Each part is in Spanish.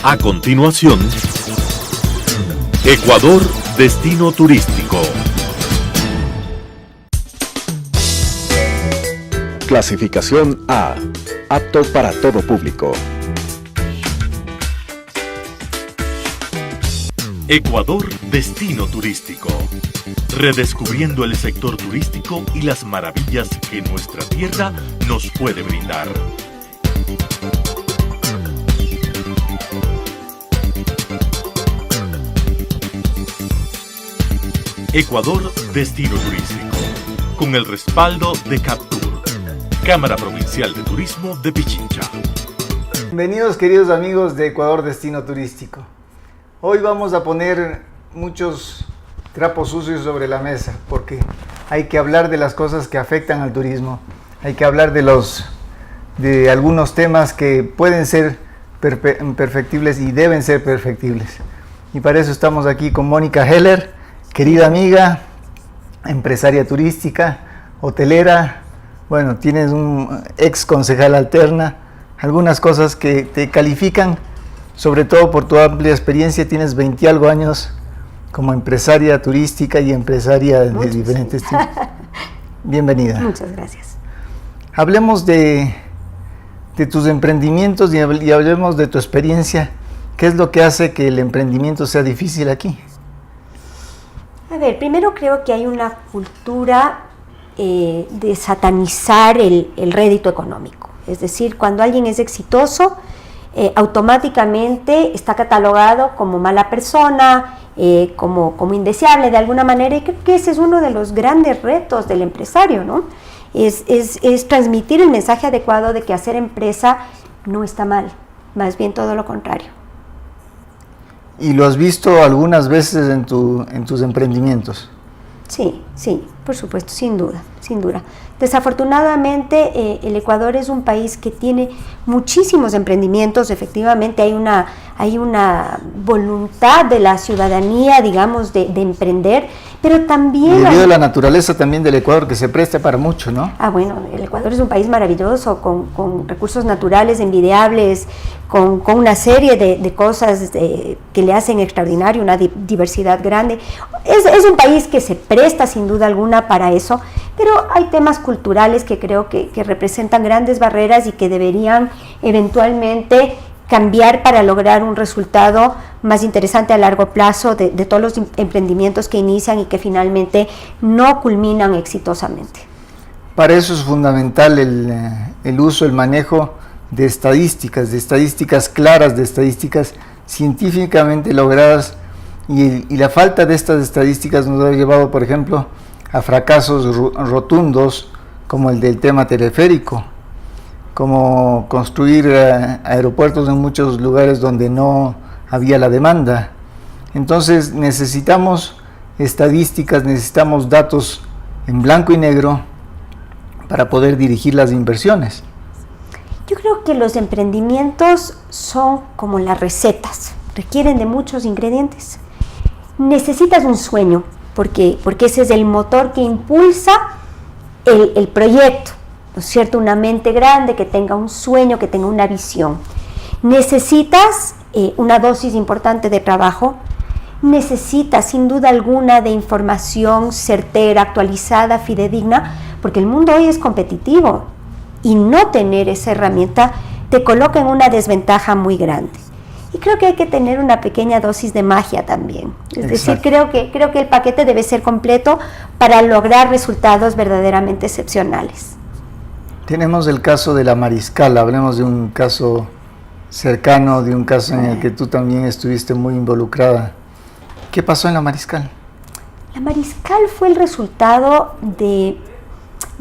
A continuación, Ecuador, destino turístico. Clasificación A. Apto para todo público. Ecuador, destino turístico. Redescubriendo el sector turístico y las maravillas que nuestra tierra nos puede brindar. Ecuador, destino turístico. Con el respaldo de Captur, Cámara Provincial de Turismo de Pichincha. Bienvenidos, queridos amigos de Ecuador, destino turístico. Hoy vamos a poner muchos trapos sucios sobre la mesa, porque hay que hablar de las cosas que afectan al turismo. Hay que hablar de algunos temas que pueden ser perfectibles y deben ser perfectibles. Y para eso estamos aquí con Mónica Heller, querida amiga, empresaria turística, hotelera. Bueno, tienes un ex concejal alterna, algunas cosas que te califican, sobre todo por tu amplia experiencia. Tienes 20 y algo años como empresaria turística y empresaria de diferentes tipos. Bienvenida. Muchas gracias. Hablemos de tus emprendimientos y hablemos de tu experiencia. ¿Qué es lo que hace que el emprendimiento sea difícil aquí? A ver, primero creo que hay una cultura de satanizar el rédito económico. Es decir, cuando alguien es exitoso, automáticamente está catalogado como mala persona, como indeseable de alguna manera, y creo que ese es uno de los grandes retos del empresario, ¿no? Es transmitir el mensaje adecuado de que hacer empresa no está mal, más bien todo lo contrario. ¿Y lo has visto algunas veces en tus emprendimientos? Sí, por supuesto, sin duda. Desafortunadamente, el Ecuador es un país que tiene muchísimos emprendimientos. Efectivamente, hay una voluntad de la ciudadanía, digamos, de emprender, pero también... Debido a la naturaleza también del Ecuador, que se presta para mucho, ¿no? Bueno, el Ecuador es un país maravilloso, con recursos naturales envidiables, con una serie de cosas que le hacen extraordinario, una diversidad grande. Es un país que se presta sin duda alguna para eso, pero hay temas culturales que creo que representan grandes barreras y que deberían eventualmente cambiar para lograr un resultado más interesante a largo plazo de todos los emprendimientos que inician y que finalmente no culminan exitosamente. Para eso es fundamental el uso, el manejo de estadísticas claras, de estadísticas científicamente logradas, y la falta de estas estadísticas nos ha llevado, por ejemplo, a fracasos rotundos como el del tema teleférico, como construir aeropuertos en muchos lugares donde no había la demanda. Entonces necesitamos estadísticas, necesitamos datos en blanco y negro para poder dirigir las inversiones. Yo creo que los emprendimientos son como las recetas, requieren de muchos ingredientes. Necesitas un sueño, porque ese es el motor que impulsa el proyecto, ¿no es cierto? Una mente grande que tenga un sueño, que tenga una visión. Necesitas una dosis importante de trabajo, necesitas sin duda alguna de información certera, actualizada, fidedigna, porque el mundo hoy es competitivo y no tener esa herramienta te coloca en una desventaja muy grande. Y creo que hay que tener una pequeña dosis de magia también. Es decir, creo que el paquete debe ser completo para lograr resultados verdaderamente excepcionales. Tenemos el caso de la Mariscal. Hablemos de un caso cercano, de un caso en el que tú también estuviste muy involucrada. ¿Qué pasó en la Mariscal? La Mariscal fue el resultado de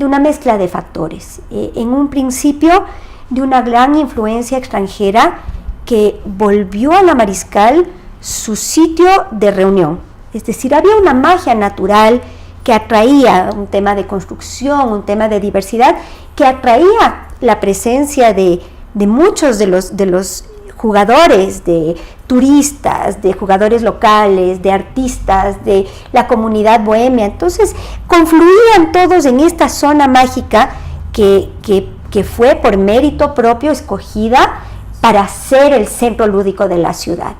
una mezcla de factores. En un principio, de una gran influencia extranjera que volvió a la Mariscal su sitio de reunión. Es decir, había una magia natural que atraía un tema de construcción, un tema de diversidad, que atraía la presencia de muchos de los jugadores, de turistas, de jugadores locales, de artistas, de la comunidad bohemia. Entonces, confluían todos en esta zona mágica que fue por mérito propio escogida para ser el centro lúdico de la ciudad.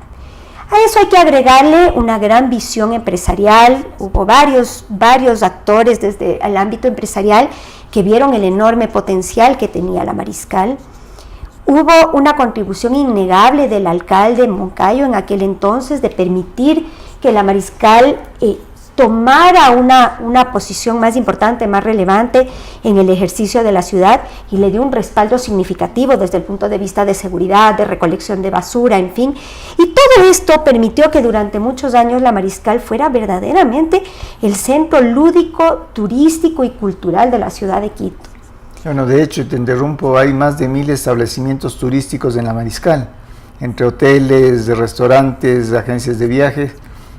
A eso hay que agregarle una gran visión empresarial. Hubo varios actores desde el ámbito empresarial que vieron el enorme potencial que tenía la Mariscal. Hubo una contribución innegable del alcalde Moncayo en aquel entonces de permitir que la Mariscal tomara una posición más importante, más relevante en el ejercicio de la ciudad, y le dio un respaldo significativo desde el punto de vista de seguridad, de recolección de basura, en fin. Y todo esto permitió que durante muchos años la Mariscal fuera verdaderamente el centro lúdico, turístico y cultural de la ciudad de Quito. Bueno, de hecho, te interrumpo, hay más de 1000 establecimientos turísticos en la Mariscal, entre hoteles, restaurantes, agencias de viajes.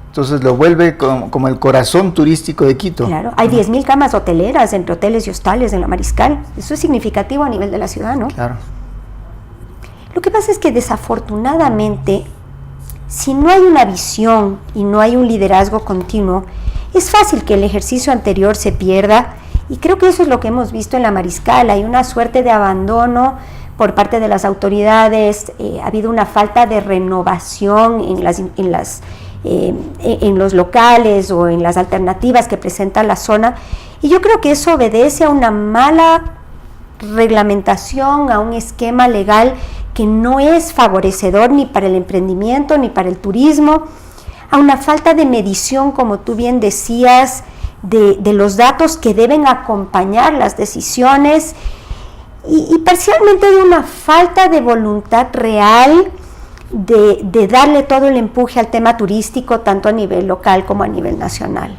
Entonces lo vuelve como el corazón turístico de Quito. Claro, hay 10.000 camas hoteleras entre hoteles y hostales en la Mariscal. Eso es significativo a nivel de la ciudad, ¿no? Claro. Lo que pasa es que desafortunadamente, si no hay una visión y no hay un liderazgo continuo, es fácil que el ejercicio anterior se pierda, y creo que eso es lo que hemos visto en la Mariscal. Hay una suerte de abandono por parte de las autoridades, ha habido una falta de renovación en los locales o en las alternativas que presenta la zona, y yo creo que eso obedece a una mala reglamentación, a un esquema legal que no es favorecedor ni para el emprendimiento ni para el turismo, a una falta de medición, como tú bien decías, de los datos que deben acompañar las decisiones, y parcialmente de una falta de voluntad real de darle todo el empuje al tema turístico, tanto a nivel local como a nivel nacional.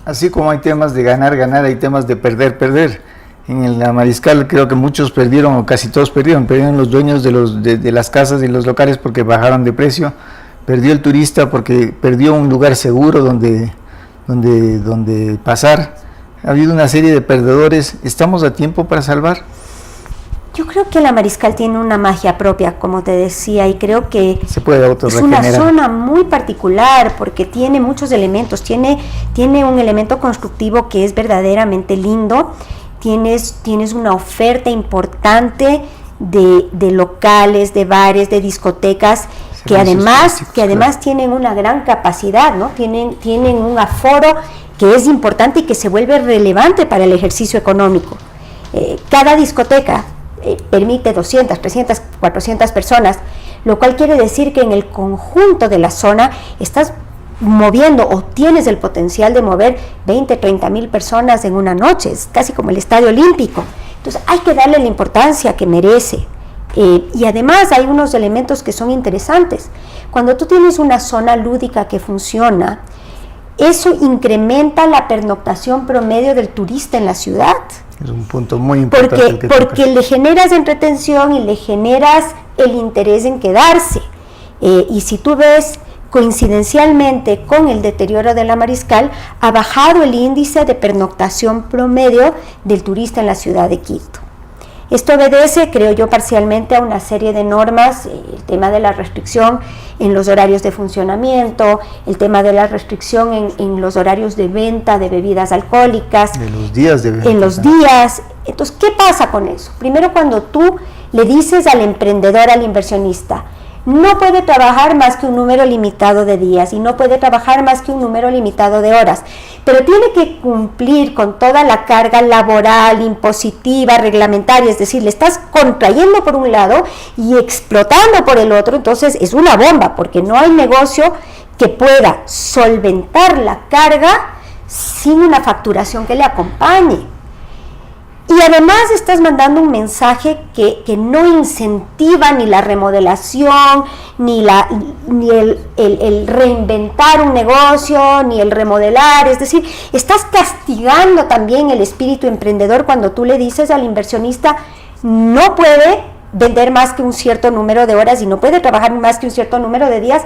Así como hay temas de ganar, hay temas de perder. En la Mariscal creo que muchos perdieron, o casi todos perdieron los dueños de las casas y los locales porque bajaron de precio, perdió el turista porque perdió un lugar seguro donde pasar. Ha habido una serie de perdedores. ¿Estamos a tiempo para salvar? Yo creo que la Mariscal tiene una magia propia, como te decía, y creo que se puede es una zona muy particular porque tiene muchos elementos. Tiene un elemento constructivo que es verdaderamente lindo. Tienes una oferta importante de locales, de bares, de discotecas, que además tienen una gran capacidad, ¿no? Tienen un aforo que es importante y que se vuelve relevante para el ejercicio económico. Cada discoteca permite 200, 300, 400 personas, lo cual quiere decir que en el conjunto de la zona estás moviendo o tienes el potencial de mover 20, 30 mil personas en una noche. Es casi como el Estadio Olímpico. Entonces hay que darle la importancia que merece. Y además hay unos elementos que son interesantes. Cuando tú tienes una zona lúdica que funciona, eso incrementa la pernoctación promedio del turista en la ciudad. Es un punto muy importante. Porque le generas entretención y le generas el interés en quedarse. Y si tú ves, coincidencialmente con el deterioro de la Mariscal, ha bajado el índice de pernoctación promedio del turista en la ciudad de Quito. Esto obedece, creo yo, parcialmente a una serie de normas, el tema de la restricción en los horarios de funcionamiento, el tema de la restricción en los horarios de venta de bebidas alcohólicas. De los días de venta. En los días. Entonces, ¿qué pasa con eso? Primero, cuando tú le dices al emprendedor, al inversionista, no puede trabajar más que un número limitado de días y no puede trabajar más que un número limitado de horas, pero tiene que cumplir con toda la carga laboral, impositiva, reglamentaria, es decir, le estás contrayendo por un lado y explotando por el otro. Entonces es una bomba, porque no hay negocio que pueda solventar la carga sin una facturación que le acompañe. Y además estás mandando un mensaje que no incentiva ni la remodelación, ni el reinventar un negocio, ni el remodelar. Es decir, estás castigando también el espíritu emprendedor cuando tú le dices al inversionista, no puede vender más que un cierto número de horas y no puede trabajar más que un cierto número de días.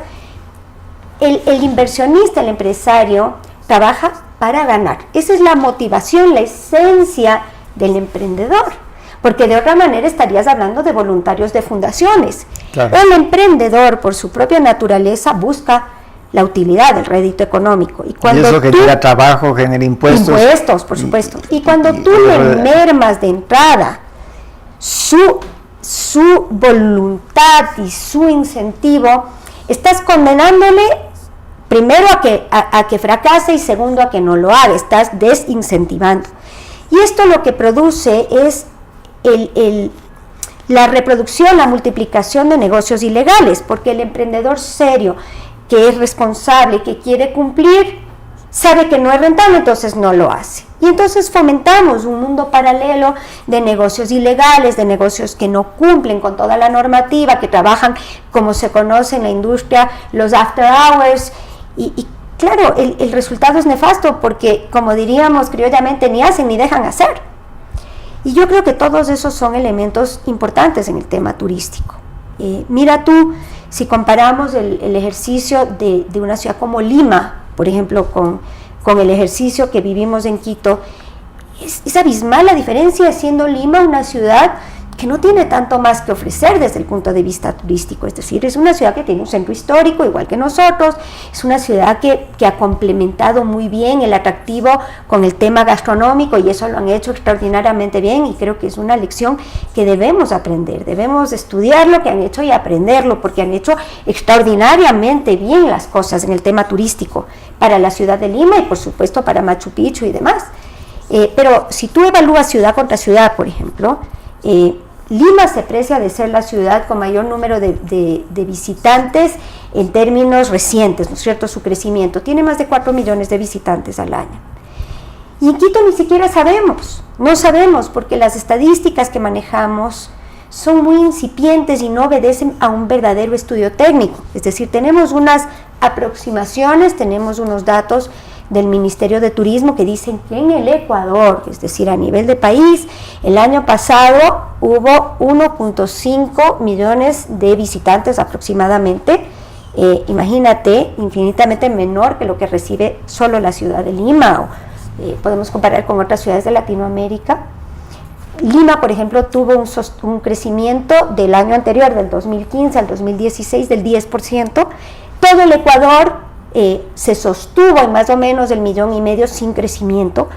El inversionista, el empresario, trabaja para ganar. Esa es la motivación, la esencia del emprendedor, porque de otra manera estarías hablando de voluntarios de fundaciones. Claro. El emprendedor, por su propia naturaleza, busca la utilidad, el rédito económico. Y eso genera trabajo, genera impuestos. Impuestos, por supuesto. Y cuando tú le mermas de entrada su su voluntad y su incentivo, estás condenándole primero a que fracase y segundo a que no lo haga, estás desincentivando. Y esto lo que produce es la reproducción, la multiplicación de negocios ilegales, porque el emprendedor serio, que es responsable, que quiere cumplir, sabe que no es rentable, entonces no lo hace. Y entonces fomentamos un mundo paralelo de negocios ilegales, de negocios que no cumplen con toda la normativa, que trabajan como se conoce en la industria, los after hours, y claro, el resultado es nefasto porque, como diríamos criollamente, ni hacen ni dejan hacer. Y yo creo que todos esos son elementos importantes en el tema turístico. Mira tú, si comparamos el ejercicio de una ciudad como Lima, por ejemplo, con el ejercicio que vivimos en Quito, es abismal la diferencia, siendo Lima una ciudad que no tiene tanto más que ofrecer desde el punto de vista turístico, es decir, es una ciudad que tiene un centro histórico igual que nosotros, es una ciudad que ha complementado muy bien el atractivo con el tema gastronómico y eso lo han hecho extraordinariamente bien y creo que es una lección que debemos aprender, debemos estudiar lo que han hecho y aprenderlo porque han hecho extraordinariamente bien las cosas en el tema turístico para la ciudad de Lima y por supuesto para Machu Picchu y demás. Pero si tú evalúas ciudad contra ciudad, por ejemplo, Lima se precia de ser la ciudad con mayor número de visitantes en términos recientes, ¿no es cierto? Su crecimiento tiene más de 4 millones de visitantes al año. Y en Quito ni siquiera sabemos, no sabemos porque las estadísticas que manejamos son muy incipientes y no obedecen a un verdadero estudio técnico. Es decir, tenemos unas aproximaciones, tenemos unos datos del Ministerio de Turismo que dicen que en el Ecuador, es decir, a nivel de país, el año pasado hubo 1.5 millones de visitantes aproximadamente, imagínate, infinitamente menor que lo que recibe solo la ciudad de Lima, o podemos comparar con otras ciudades de Latinoamérica. Lima, por ejemplo, tuvo un crecimiento del año anterior, del 2015 al 2016, del 10%, todo el Ecuador se sostuvo en más o menos 1,5 millones sin crecimiento,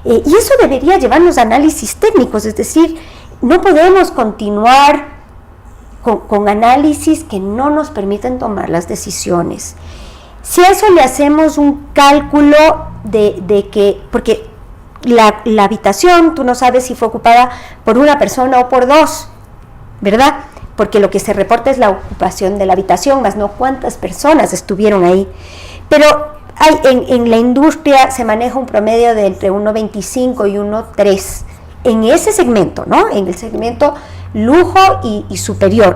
y eso debería llevarnos a análisis técnicos, es decir, no podemos continuar con análisis que no nos permiten tomar las decisiones. Si a eso le hacemos un cálculo de que, porque la habitación, tú no sabes si fue ocupada por una persona o por dos, ¿verdad? Porque lo que se reporta es la ocupación de la habitación, más no cuántas personas estuvieron ahí. Pero en la industria se maneja un promedio de entre 1,25 y 1,3 en ese segmento, ¿no? En el segmento lujo y superior.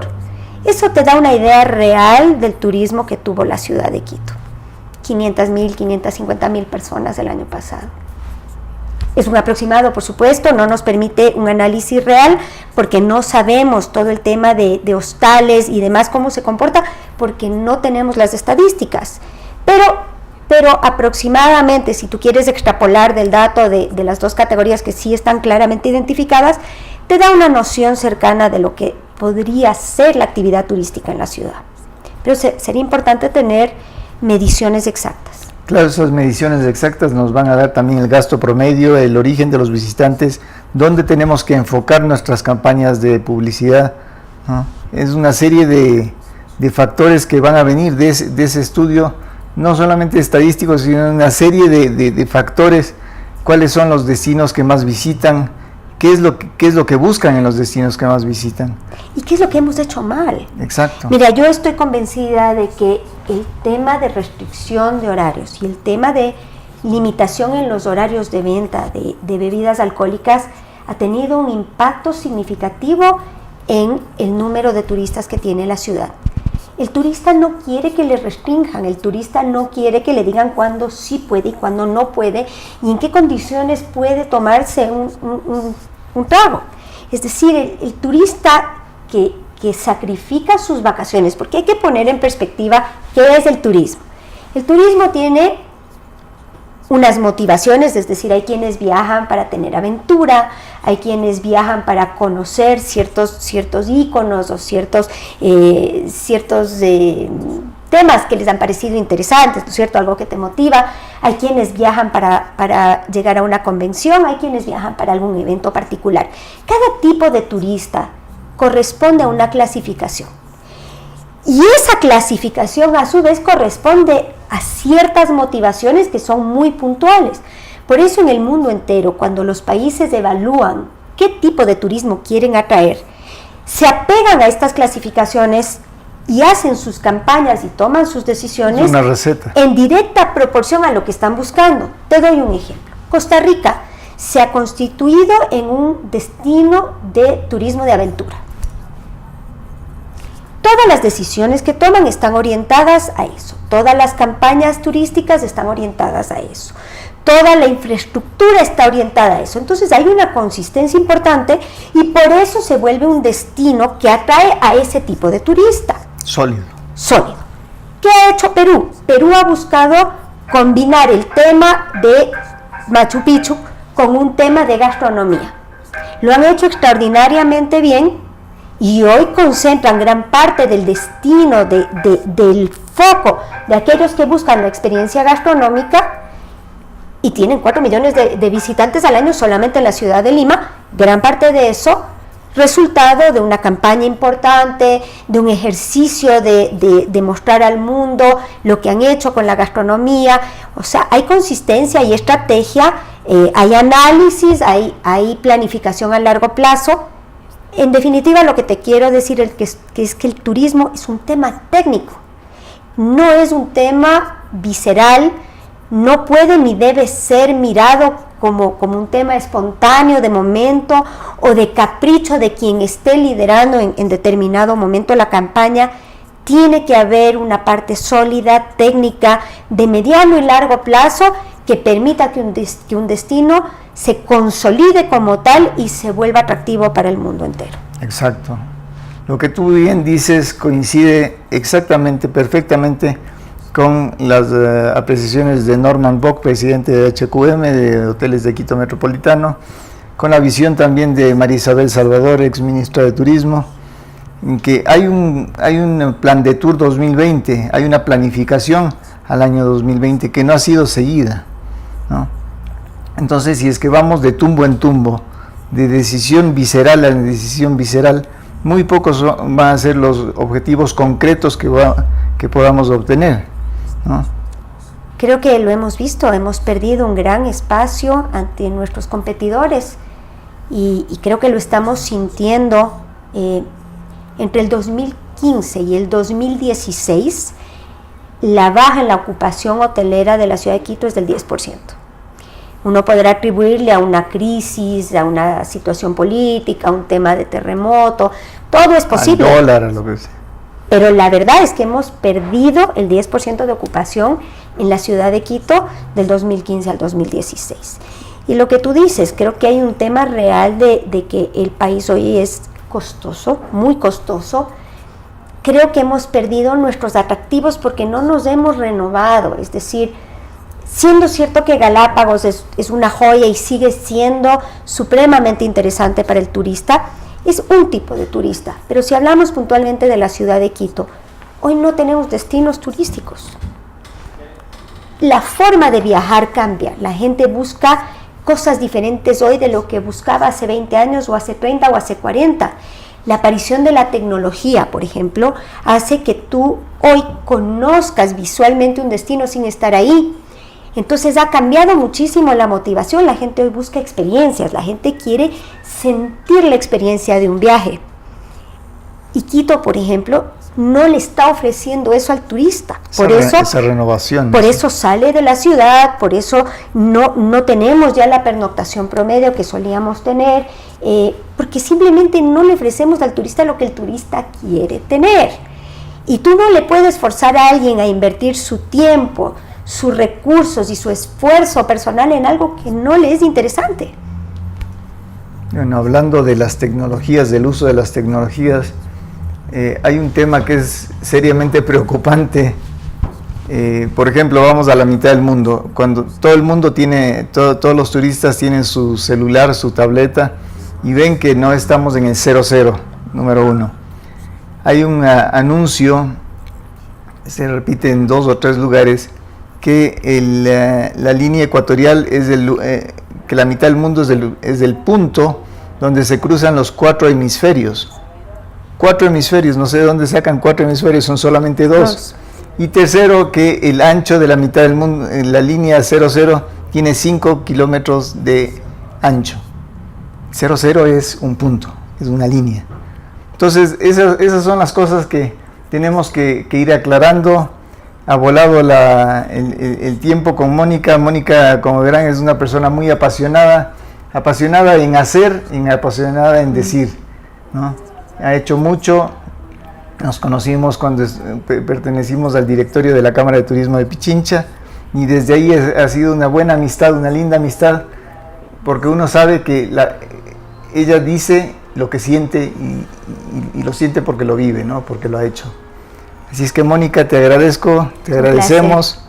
Eso te da una idea real del turismo que tuvo la ciudad de Quito. 500,000, 550,000 personas el año pasado. Es un aproximado, por supuesto, no nos permite un análisis real porque no sabemos todo el tema de hostales y demás, cómo se comporta, porque no tenemos las estadísticas. Pero aproximadamente, si tú quieres extrapolar del dato de las dos categorías que sí están claramente identificadas, te da una noción cercana de lo que podría ser la actividad turística en la ciudad. Pero sería importante tener mediciones exactas. Claro, esas mediciones exactas nos van a dar también el gasto promedio, el origen de los visitantes, dónde tenemos que enfocar nuestras campañas de publicidad, ¿no? Es una serie de factores que van a venir de ese estudio, no solamente estadísticos, sino una serie de factores, cuáles son los destinos que más visitan, qué es lo que buscan en los destinos que más visitan. ¿Y qué es lo que hemos hecho mal? Exacto. Mira, yo estoy convencida de que el tema de restricción de horarios y el tema de limitación en los horarios de venta de bebidas alcohólicas ha tenido un impacto significativo en el número de turistas que tiene la ciudad. El turista no quiere que le restrinjan, el turista no quiere que le digan cuándo sí puede y cuándo no puede y en qué condiciones puede tomarse un trago. Es decir, el turista que sacrifica sus vacaciones, porque hay que poner en perspectiva qué es el turismo. El turismo tiene unas motivaciones, es decir, hay quienes viajan para tener aventura, hay quienes viajan para conocer ciertos íconos o ciertos temas que les han parecido interesantes, ¿no es cierto? Algo que te motiva. Hay quienes viajan para llegar a una convención, hay quienes viajan para algún evento particular. Cada tipo de turista corresponde a una clasificación. Y esa clasificación a su vez corresponde a ciertas motivaciones que son muy puntuales. Por eso en el mundo entero, cuando los países evalúan qué tipo de turismo quieren atraer, se apegan a estas clasificaciones y hacen sus campañas y toman sus decisiones una receta en directa proporción a lo que están buscando. Te doy un ejemplo. Costa Rica se ha constituido en un destino de turismo de aventura. Todas las decisiones que toman están orientadas a eso. Todas las campañas turísticas están orientadas a eso. Toda la infraestructura está orientada a eso. Entonces hay una consistencia importante y por eso se vuelve un destino que atrae a ese tipo de turista. sólido. ¿Qué ha hecho Perú? Perú ha buscado combinar el tema de Machu Picchu con un tema de gastronomía. Lo han hecho extraordinariamente bien y hoy concentran gran parte del destino, del foco de aquellos que buscan la experiencia gastronómica y tienen 4 millones de visitantes al año solamente en la ciudad de Lima. Gran parte de eso resultado de una campaña importante, de un ejercicio de mostrar al mundo lo que han hecho con la gastronomía. O sea, hay consistencia, hay estrategia, hay análisis, hay planificación a largo plazo. En definitiva, lo que te quiero decir es que el turismo es un tema técnico, no es un tema visceral, no puede ni debe ser mirado como un tema espontáneo de momento o de capricho de quien esté liderando en determinado momento la campaña. Tiene que haber una parte sólida, técnica, de mediano y largo plazo que permita que un destino se consolide como tal y se vuelva atractivo para el mundo entero. Exacto. Lo que tú bien dices coincide exactamente, perfectamente con las apreciaciones de Norman Bock, presidente de HQM, de Hoteles de Quito Metropolitano, con la visión también de María Isabel Salvador, ex ministra de Turismo, en que hay un plan de Tour 2020, hay una planificación al año 2020 que no ha sido seguida, ¿no? Entonces, si es que vamos de tumbo en tumbo, de decisión visceral a decisión visceral, muy pocos van a ser los objetivos concretos que podamos obtener, ¿no? Creo que lo hemos visto, hemos perdido un gran espacio ante nuestros competidores y creo que lo estamos sintiendo entre el 2015 y el 2016. La baja en la ocupación hotelera de la ciudad de Quito es del 10%. Uno podrá atribuirle a una crisis, a una situación política, a un tema de terremoto, todo es posible. Al dólar, a lo que sea. Pero la verdad es que hemos perdido el 10% de ocupación en la ciudad de Quito del 2015 al 2016. Y lo que tú dices, creo que hay un tema real de que el país hoy es costoso, muy costoso. Creo que hemos perdido nuestros atractivos porque no nos hemos renovado, es decir, siendo cierto que Galápagos es una joya y sigue siendo supremamente interesante para el turista, es un tipo de turista, pero si hablamos puntualmente de la ciudad de Quito, hoy no tenemos destinos turísticos. La forma de viajar cambia, la gente busca cosas diferentes hoy de lo que buscaba hace 20 años o hace 30 o hace 40. La aparición de la tecnología, por ejemplo, hace que tú hoy conozcas visualmente un destino sin estar ahí. Entonces ha cambiado muchísimo la motivación, la gente hoy busca experiencias, la gente quiere sentir la experiencia de un viaje. Y Quito, por ejemplo, no le está ofreciendo eso al turista. Esa renovación. Por eso sale de la ciudad, por eso no tenemos ya la pernoctación promedio que solíamos tener, porque simplemente no le ofrecemos al turista lo que el turista quiere tener. Y tú no le puedes forzar a alguien a invertir su tiempo, sus recursos y su esfuerzo personal en algo que no le es interesante. Bueno, hablando de las tecnologías, del uso de las tecnologías, hay un tema que es seriamente preocupante. Por ejemplo, vamos a la mitad del mundo, cuando todo el mundo todos los turistas tienen su celular, su tableta, y ven que no estamos en el 00, número 1. Hay un anuncio, se repite en 2 o 3 lugares, que la línea ecuatorial es que la mitad del mundo es del punto donde se cruzan los 4 hemisferios. 4 hemisferios, no sé de dónde sacan 4 hemisferios, son solamente 2. Y tercero, que el ancho de la mitad del mundo, en la línea 00, tiene 5 kilómetros de ancho. 00 es un punto, es una línea. Entonces, esas son las cosas que tenemos que ir aclarando. Ha volado el tiempo con Mónica. Mónica, como verán, es una persona muy apasionada en hacer, apasionada en decir, ¿no? Ha hecho mucho. Nos conocimos cuando pertenecimos al directorio de la Cámara de Turismo de Pichincha, y desde ahí ha sido una buena amistad, una linda amistad, porque uno sabe que ella dice lo que siente y lo siente porque lo vive, ¿no? Porque lo ha hecho. Así es que, Mónica, te agradecemos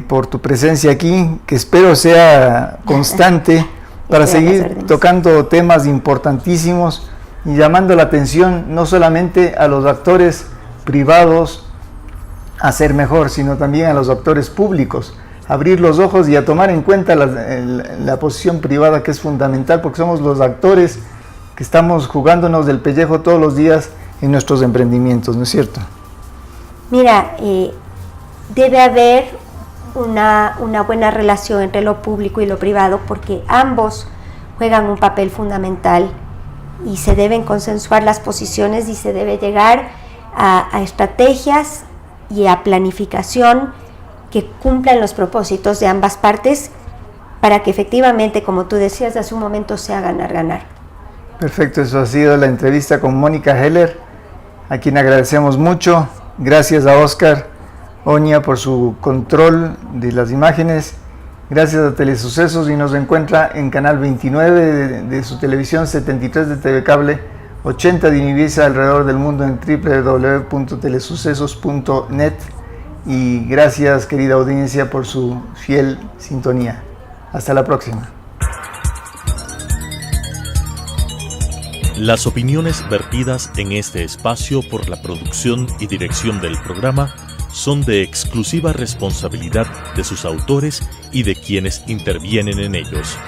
por tu presencia aquí, que espero sea constante para seguir tocando temas importantísimos y llamando la atención no solamente a los actores privados a ser mejor, sino también a los actores públicos, abrir los ojos y a tomar en cuenta la posición privada, que es fundamental, porque somos los actores que estamos jugándonos del pellejo todos los días en nuestros emprendimientos, ¿no es cierto? Mira, debe haber una buena relación entre lo público y lo privado, porque ambos juegan un papel fundamental y se deben consensuar las posiciones y se debe llegar a estrategias y a planificación que cumplan los propósitos de ambas partes para que efectivamente, como tú decías hace un momento, sea ganar-ganar. Perfecto, eso ha sido la entrevista con Mónica Heller, a quien agradecemos mucho. Gracias a Oscar Oña por su control de las imágenes. Gracias a Telesucesos, y nos encuentra en canal 29 de su televisión, 73 de TV Cable, 80 de Univisa alrededor del mundo en www.telesucesos.net. Y gracias, querida audiencia, por su fiel sintonía. Hasta la próxima. Las opiniones vertidas en este espacio por la producción y dirección del programa son de exclusiva responsabilidad de sus autores y de quienes intervienen en ellos.